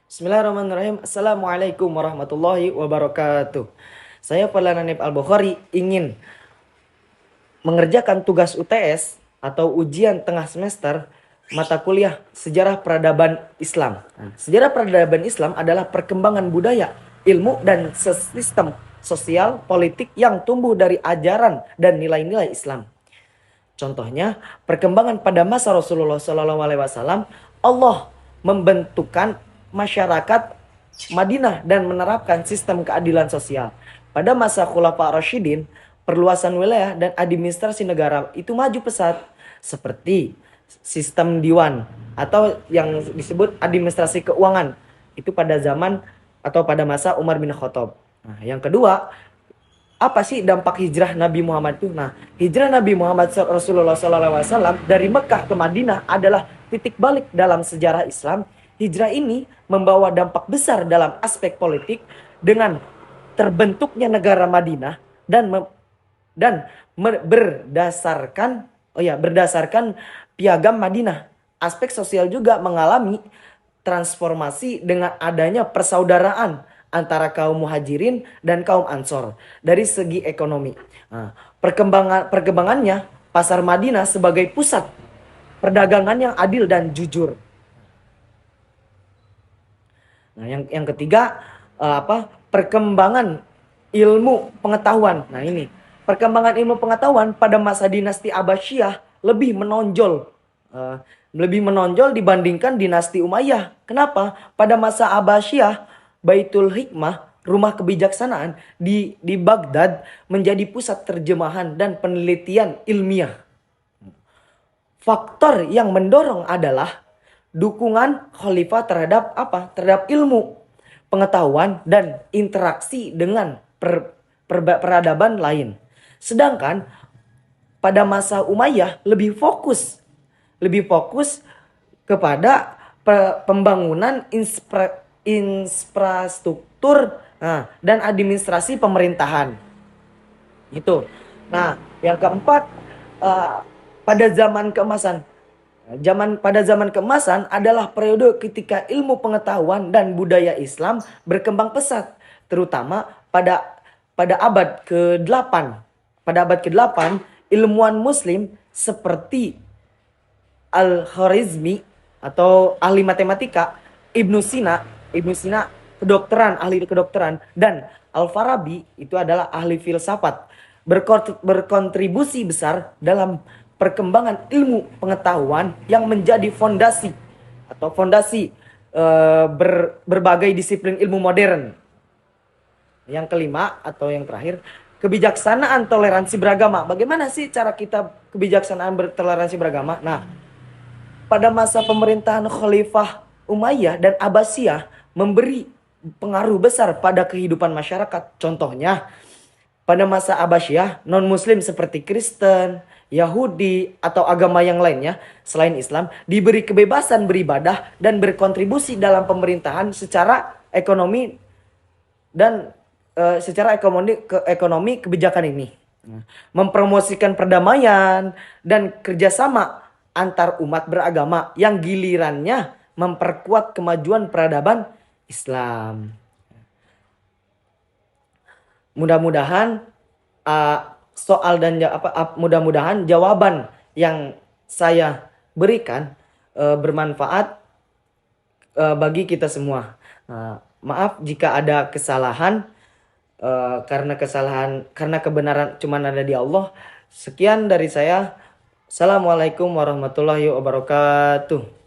Bismillahirrahmanirrahim. Assalamualaikum warahmatullahi wabarakatuh. Saya Fadlan Hanif Al-Bukhari ingin mengerjakan tugas UTS atau ujian tengah semester mata kuliah Sejarah Peradaban Islam. Sejarah Peradaban Islam adalah perkembangan budaya, ilmu, dan sistem sosial politik yang tumbuh dari ajaran dan nilai-nilai Islam. Contohnya, perkembangan pada masa Rasulullah SAW, Allah membentukkan masyarakat Madinah dan menerapkan sistem keadilan sosial. Pada masa Khulafa Rasyidin, perluasan wilayah dan administrasi negara itu maju pesat, seperti sistem diwan atau yang disebut administrasi keuangan. Itu pada zaman atau pada masa Umar bin Khattab. Nah, yang kedua, apa sih dampak hijrah Nabi Muhammad itu? Nah, hijrah Nabi Muhammad Rasulullah SAW dari Mekah ke Madinah adalah titik balik dalam sejarah Islam. Hijrah ini membawa dampak besar dalam aspek politik dengan terbentuknya negara Madinah berdasarkan piagam Madinah. Aspek sosial juga mengalami transformasi dengan adanya persaudaraan antara kaum muhajirin dan kaum ansor dari segi ekonomi. Nah, perkembangannya pasar Madinah sebagai pusat perdagangan yang adil dan jujur. Nah, yang ketiga perkembangan ilmu pengetahuan. Nah, ini perkembangan ilmu pengetahuan pada masa dinasti Abbasiyah lebih menonjol dibandingkan dinasti Umayyah. Kenapa? Pada masa Abbasiyah, Baitul Hikmah, rumah kebijaksanaan di Baghdad menjadi pusat terjemahan dan penelitian ilmiah. Faktor yang mendorong adalah dukungan khalifah terhadap Terhadap ilmu, pengetahuan, dan interaksi dengan peradaban lain. Sedangkan pada masa Umayyah lebih fokus kepada pembangunan infrastruktur dan administrasi pemerintahan. Itu. Nah, yang keempat, pada zaman keemasan. Pada zaman keemasan adalah periode ketika ilmu pengetahuan dan budaya Islam berkembang pesat, terutama pada abad ke-8. Pada abad ke-8, ilmuwan muslim seperti Al-Khwarizmi atau ahli matematika, Ibnu Sina ahli kedokteran, dan Al-Farabi itu adalah ahli filsafat, berkontribusi besar dalam perkembangan ilmu pengetahuan yang menjadi fondasi berbagai disiplin ilmu modern. Yang kelima atau yang terakhir, kebijaksanaan toleransi beragama. Bagaimana sih cara kita kebijaksanaan bertoleransi beragama? Nah, pada masa pemerintahan Khalifah Umayyah dan Abbasiyah memberi pengaruh besar pada kehidupan masyarakat. Contohnya, pada masa Abbasiyah, non-muslim seperti Kristen, Yahudi, atau agama yang lainnya selain Islam diberi kebebasan beribadah dan berkontribusi dalam pemerintahan secara ekonomi dan ekonomi kebijakan ini. Mempromosikan perdamaian dan kerjasama antar umat beragama yang gilirannya memperkuat kemajuan peradaban Islam. Mudah-mudahan mudah-mudahan jawaban yang saya berikan bermanfaat bagi kita semua. Maaf jika ada kesalahan, karena kebenaran cuma ada di Allah. Sekian dari saya. Assalamualaikum warahmatullahi wabarakatuh.